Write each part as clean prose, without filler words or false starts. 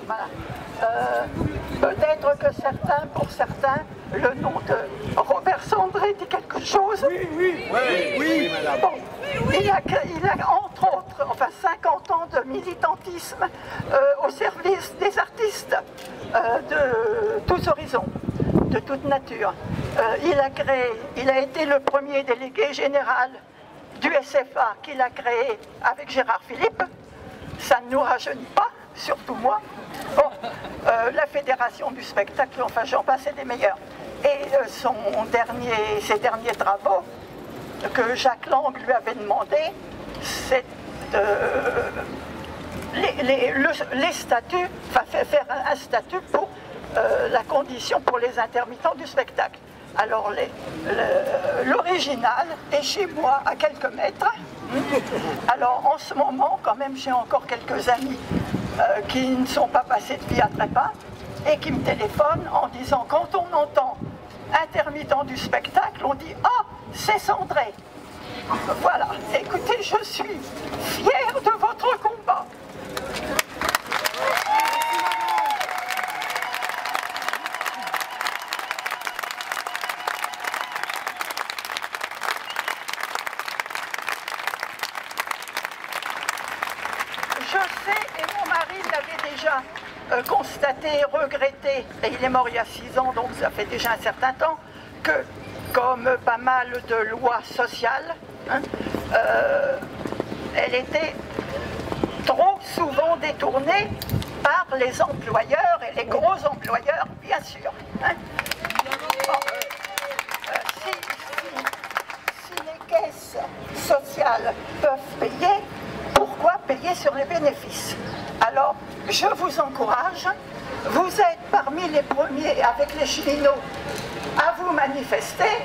Voilà. Peut-être que pour certains, le nom de Robert Sandré dit quelque chose. Oui, madame. Bon, il a entre autres, enfin 50 ans de militantisme au service des artistes de tous horizons, de toute nature. Il a été le premier délégué général du SFA qu'il a créé avec Gérard Philippe. Ça ne nous rajeunit pas, surtout moi. Bon, la Fédération du spectacle, enfin j'en passe, c'est des meilleurs. Et ses derniers travaux que Jacques Lang lui avait demandé, c'est les statuts, enfin faire un statut pour la condition pour les intermittents du spectacle. Alors l'original est chez moi à quelques mètres. Alors en ce moment, quand même, j'ai encore quelques amis qui ne sont pas passés de vie à trépas et qui me téléphonent en disant, quand on entend intermittent du spectacle, on dit « Ah, c'est Sandré !» Voilà, écoutez, je suis fière de votre combat. Je sais, et mon mari l'avait déjà constaté, regretté, et il est mort il y a 6 ans, donc ça fait déjà un certain temps, que comme pas mal de lois sociales, elle était trop souvent détournée par les employeurs, et les gros employeurs, bien sûr. Bon, si les caisses sociales peuvent payer, pourquoi payer sur les bénéfices? Alors, je vous encourage, vous êtes parmi les premiers avec les cheminots à vous manifester.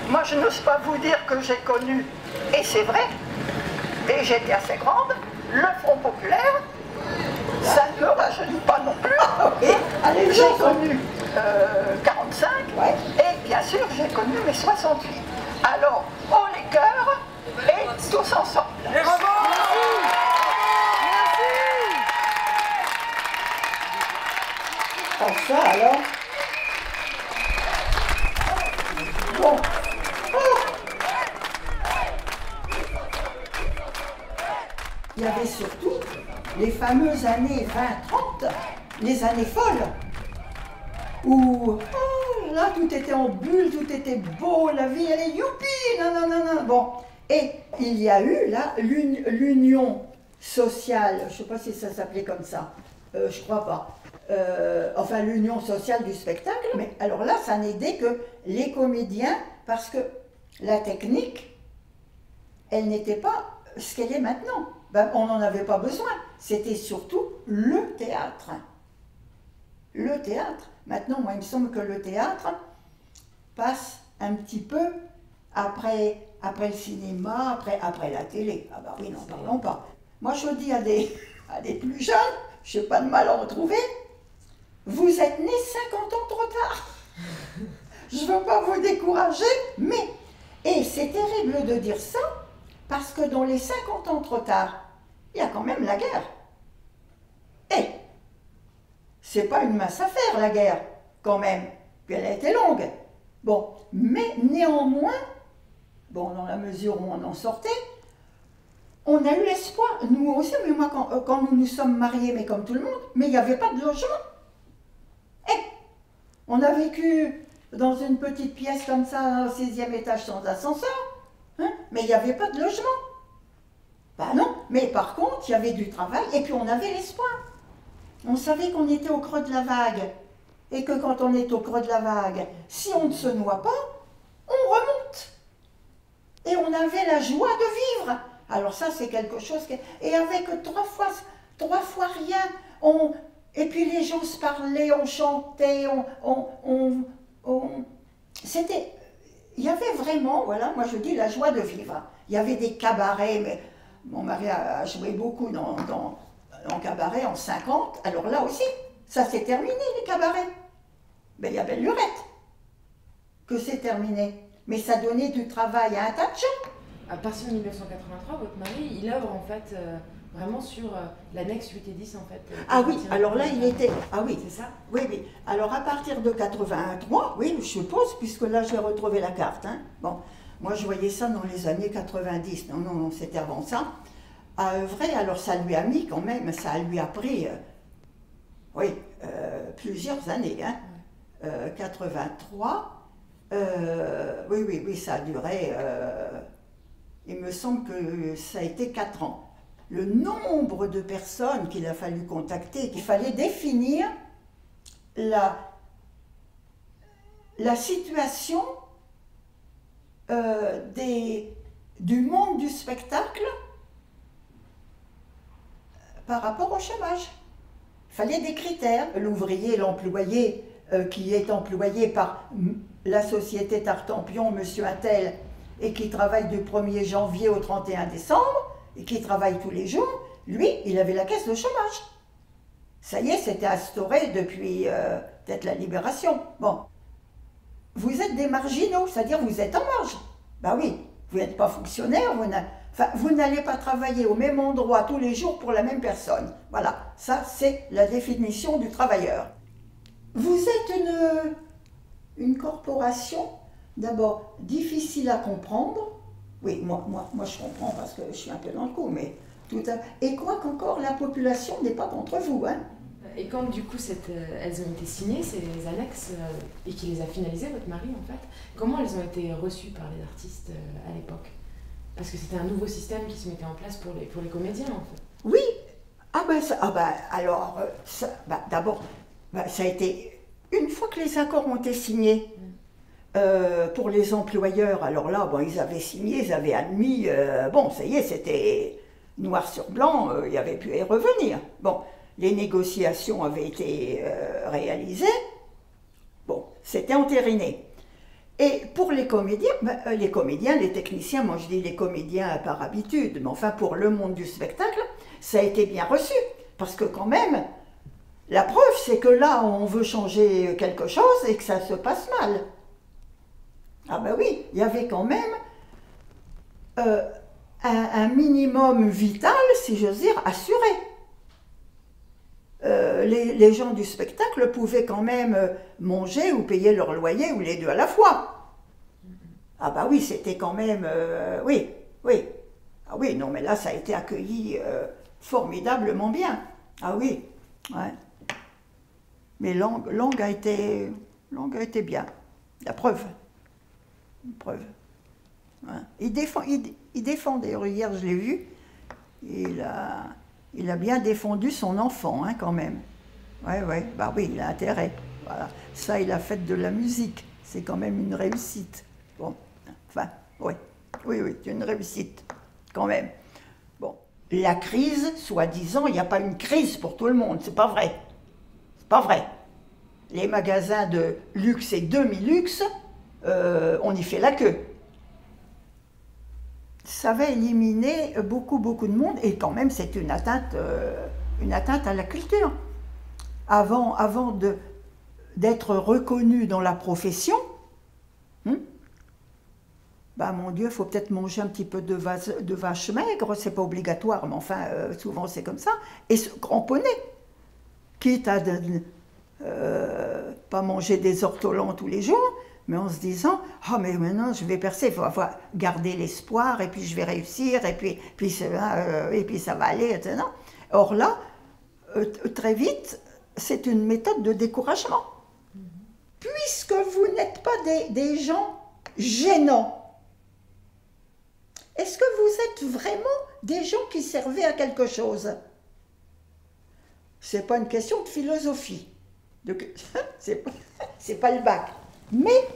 Moi, je n'ose pas vous dire que j'ai connu, et c'est vrai, et j'étais assez grande, le Front populaire, ça ne me rajeunit pas non plus. J'ai connu 45, et bien sûr, j'ai connu mes 68. Alors, haut les cœurs, et tous ensemble. Bravo! Ça alors. Bon. Il y avait surtout les fameuses années 20-30, les années folles, où là tout était en bulle, tout était beau, la vie elle est youpi, non. Bon, et il y a eu là l'union sociale, je ne sais pas si ça s'appelait comme ça, je crois pas. Enfin l'union sociale du spectacle, mais alors là ça n'aidait que les comédiens, parce que la technique, elle n'était pas ce qu'elle est maintenant. Ben, on n'en avait pas besoin, c'était surtout le théâtre. Le théâtre. Maintenant, moi il me semble que le théâtre passe un petit peu après le cinéma, après la télé. Ah bah oui, n'en parlons pas. Moi je dis à des plus jeunes, je n'ai pas de mal à en retrouver, vous êtes nés 50 ans trop tard. Je ne veux pas vous décourager, mais... Et c'est terrible de dire ça, parce que dans les 50 ans trop tard, il y a quand même la guerre. Et c'est pas une mince affaire, la guerre, quand même. Puis elle a été longue. Bon, mais néanmoins, bon, dans la mesure où on en sortait, on a eu l'espoir, nous aussi, mais moi, quand nous nous sommes mariés, mais comme tout le monde, mais il n'y avait pas de logement. On a vécu dans une petite pièce comme ça, au 6e étage sans ascenseur, hein, mais il n'y avait pas de logement. Ben non, mais par contre, il y avait du travail et puis on avait l'espoir. On savait qu'on était au creux de la vague et que quand on est au creux de la vague, si on ne se noie pas, on remonte. Et on avait la joie de vivre. Alors ça, c'est quelque chose qui... Et avec trois fois rien, et puis les gens se parlaient, on chantait, c'était... Il y avait vraiment, voilà, moi je dis la joie de vivre. Il y avait des cabarets, mais mon mari a joué beaucoup en cabaret en 50, alors là aussi, ça s'est terminé les cabarets. Mais il y a belle lurette que c'est terminé. Mais ça donnait du travail à un tas de gens. À partir de 1983, votre mari, il œuvre en fait vraiment sur l'annexe 8 et 10 en fait. Ah oui, alors là il était... Ah oui, c'est ça? Oui, oui. Alors à partir de 83, oui, je suppose, puisque là j'ai retrouvé la carte. Hein. Bon, moi je voyais ça dans les années 90. Non, non, non, c'était avant ça. À œuvrer, alors ça lui a mis quand même, ça lui a pris, oui, plusieurs années. Hein. 83, oui, oui, oui, ça a duré, il me semble que ça a été 4 ans. Le nombre de personnes qu'il a fallu contacter, qu'il fallait définir la situation du monde du spectacle par rapport au chômage. Il fallait des critères. L'ouvrier, l'employé qui est employé par la société Tartampion, monsieur Attel, et qui travaille du 1er janvier au 31 décembre, et qui travaille tous les jours, lui, il avait la caisse de chômage. Ça y est, c'était instauré depuis peut-être la Libération. Bon. Vous êtes des marginaux, c'est-à-dire vous êtes en marge. Ben oui, vous n'êtes pas fonctionnaire, vous n'allez pas travailler au même endroit tous les jours pour la même personne. Voilà, ça c'est la définition du travailleur. Vous êtes une corporation, d'abord, difficile à comprendre. Oui, moi je comprends parce que je suis un peu dans le coup, mais tout à... Et quoi qu'encore, la population n'est pas contre vous, hein. Et quand du coup elles ont été signées, ces annexes, et qui les a finalisées, votre mari en fait, comment elles ont été reçues par les artistes à l'époque? Parce que c'était un nouveau système qui se mettait en place pour les comédiens en fait. Oui, alors, d'abord, ça a été, une fois que les accords ont été signés, pour les employeurs, alors là, bon, ils avaient signé, ils avaient admis, bon, ça y est, c'était noir sur blanc, il n'y avait plus à y revenir. Bon, les négociations avaient été réalisées, bon, c'était entériné. Et pour les comédiens, les techniciens, moi je dis les comédiens par habitude, mais enfin pour le monde du spectacle, ça a été bien reçu. Parce que quand même, la preuve c'est que là on veut changer quelque chose et que ça se passe mal. Ah ben oui, il y avait quand même un minimum vital, si j'ose dire, assuré. Les gens du spectacle pouvaient quand même manger ou payer leur loyer ou les deux à la fois. Ah bah oui, c'était quand même... oui, oui. Ah oui, non mais là ça a été accueilli formidablement bien. Ah oui, ouais. Mais langue a été bien. La preuve. Une preuve. Ouais. Il défend d'ailleurs, hier je l'ai vu, il a bien défendu son enfant, hein, quand même. Ouais, bah oui, il a intérêt. Voilà. Ça, il a fait de la musique. C'est quand même une réussite. Bon, enfin, oui, c'est une réussite, quand même. Bon, la crise, soi-disant, il n'y a pas une crise pour tout le monde, c'est pas vrai. C'est pas vrai. Les magasins de luxe et demi-luxe, on y fait la queue. Ça va éliminer beaucoup de monde, et quand même c'est une atteinte à la culture. Avant d'être reconnu dans la profession, bah mon Dieu, il faut peut-être manger un petit peu de vache maigre, c'est pas obligatoire, mais enfin souvent c'est comme ça, et se cramponner, quitte à pas manger des ortolans tous les jours, mais en se disant, oh mais maintenant je vais percer, il faut garder l'espoir, et puis je vais réussir, et puis ça va aller, etc. Or là, très vite, c'est une méthode de découragement. Puisque vous n'êtes pas des gens gênants, est-ce que vous êtes vraiment des gens qui servaient à quelque chose? C'est pas une question de philosophie. C'est pas le bac. Mais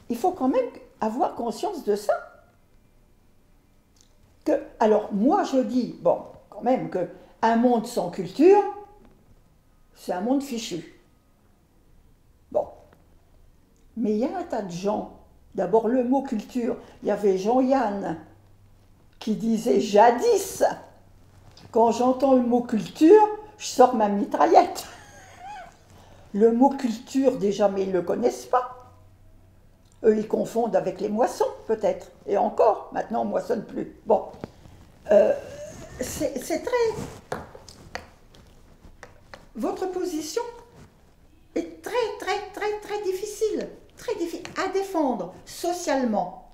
il faut quand même avoir conscience de ça. Alors, moi je dis, bon, quand même, qu'un monde sans culture, c'est un monde fichu. Bon. Mais il y a un tas de gens. D'abord, le mot culture, il y avait Jean-Yann qui disait jadis, quand j'entends le mot culture, je sors ma mitraillette. Le mot culture, déjà, mais ils ne le connaissent pas. Eux, ils confondent avec les moissons, peut-être. Et encore, maintenant, on ne moissonne plus. Bon. c'est très... Votre position est très difficile à défendre socialement.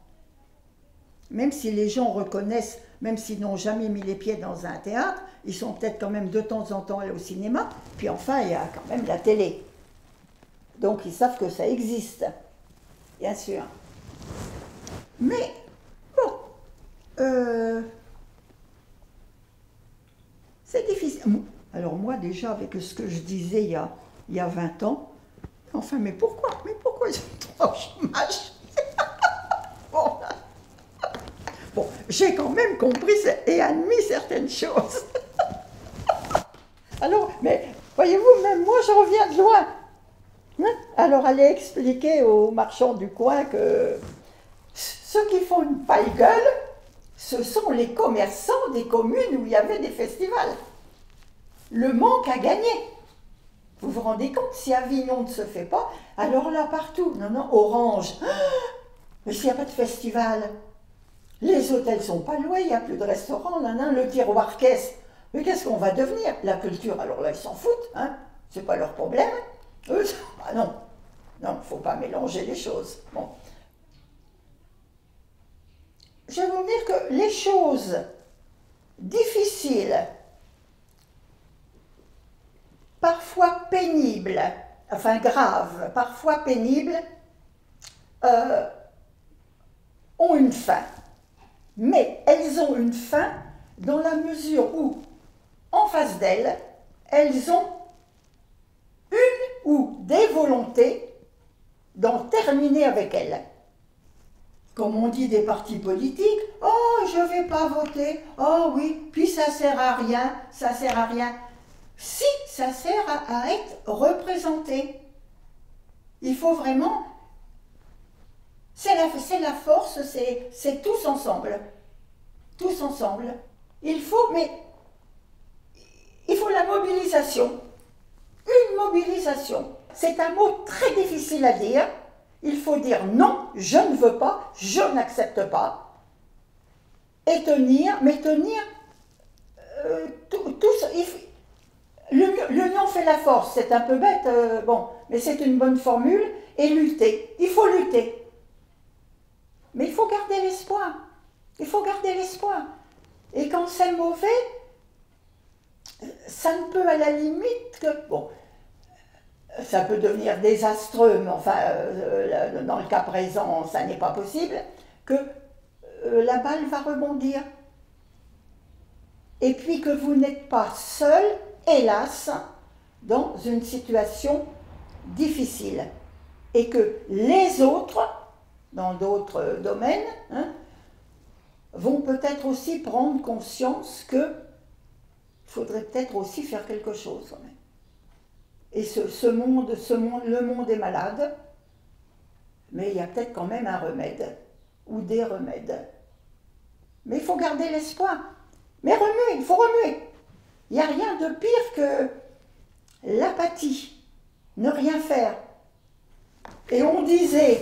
Même si les gens reconnaissent, même s'ils n'ont jamais mis les pieds dans un théâtre, ils sont peut-être quand même de temps en temps allés au cinéma, puis enfin il y a quand même la télé. Donc ils savent que ça existe, bien sûr. Mais, bon, c'est difficile. Alors moi déjà, avec ce que je disais il y a 20 ans, enfin mais pourquoi ils sont trop au chômage? Bon, bon, j'ai quand même compris et admis certaines choses. Alors, mais voyez-vous, même moi je reviens de loin. Hein? Alors aller expliquer aux marchands du coin que ceux qui font une paille gueule, ce sont les commerçants des communes où il y avait des festivals. Le manque à gagner. Vous vous rendez compte, si Avignon ne se fait pas, alors là partout, non, Orange, mais s'il n'y a pas de festival, les hôtels ne sont pas loués, il n'y a plus de restaurants, le tiroir caisse, mais qu'est-ce qu'on va devenir? La culture, alors là ils s'en foutent, hein, c'est pas leur problème. Eux, ah non, il ne faut pas mélanger les choses. Bon. Je vais vous dire que les choses difficiles, parfois pénibles, enfin graves, parfois pénibles, ont une fin. Mais elles ont une fin dans la mesure où, en face d'elles, elles ont une ou des volontés d'en terminer avec elles. Comme on dit des partis politiques, « Oh, je ne vais pas voter, oh oui, puis ça ne sert à rien, ça ne sert à rien. » Si, ça sert à être représenté. Il faut vraiment... C'est la force, c'est tous ensemble. Tous ensemble. Il faut la mobilisation. Une mobilisation. C'est un mot très difficile à dire. Il faut dire non, je ne veux pas, je n'accepte pas. Et tenir, mais tenir, l'union fait la force, c'est un peu bête, bon, mais c'est une bonne formule, et lutter. Il faut lutter. Mais il faut garder l'espoir. Il faut garder l'espoir. Et quand c'est mauvais, ça ne peut à la limite que... Bon, ça peut devenir désastreux, mais enfin, dans le cas présent, ça n'est pas possible, que la balle va rebondir. Et puis que vous n'êtes pas seul, hélas, dans une situation difficile. Et que les autres, dans d'autres domaines, hein, vont peut-être aussi prendre conscience qu'il faudrait peut-être aussi faire quelque chose quand même. Et le monde est malade, mais il y a peut-être quand même un remède, ou des remèdes. Mais il faut garder l'espoir. Mais remuer, il faut remuer. Il n'y a rien de pire que l'apathie, ne rien faire. Et on disait,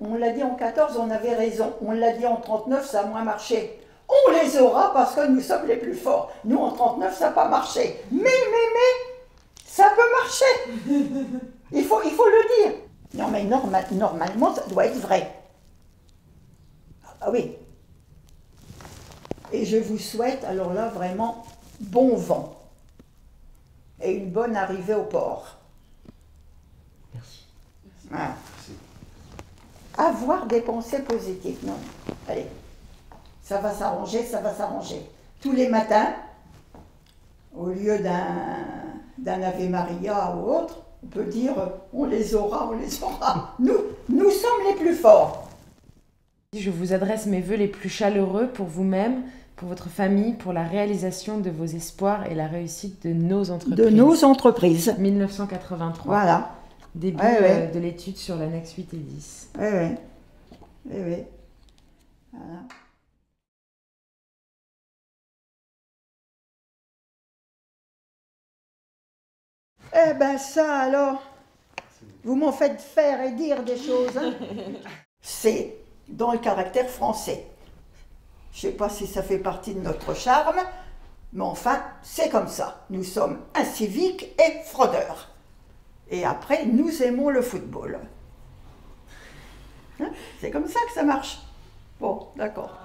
on l'a dit en 14, on avait raison, on l'a dit en 39, ça a moins marché. On les aura parce que nous sommes les plus forts. Nous, en 39, ça n'a pas marché. Mais, ça peut marcher. Il faut le dire. Non, mais normalement, ça doit être vrai. Ah oui. Et je vous souhaite, alors là, vraiment, bon vent. Et une bonne arrivée au port. Merci. Voilà. Avoir des pensées positives. Non. Allez. Ça va s'arranger, ça va s'arranger. Tous les matins, au lieu d'un Ave Maria ou autre, on peut dire on les aura, on les aura. Nous sommes les plus forts. Je vous adresse mes vœux les plus chaleureux pour vous-même, pour votre famille, pour la réalisation de vos espoirs et la réussite de nos entreprises. De nos entreprises. 1983. Voilà. Début de l'étude sur l'annexe 8 et 10. Oui. Voilà. Eh ben ça alors, vous m'en faites faire et dire des choses. Hein. C'est dans le caractère français. Je ne sais pas si ça fait partie de notre charme, mais enfin, c'est comme ça. Nous sommes inciviques et fraudeurs. Et après, nous aimons le football. Hein? C'est comme ça que ça marche. Bon, d'accord.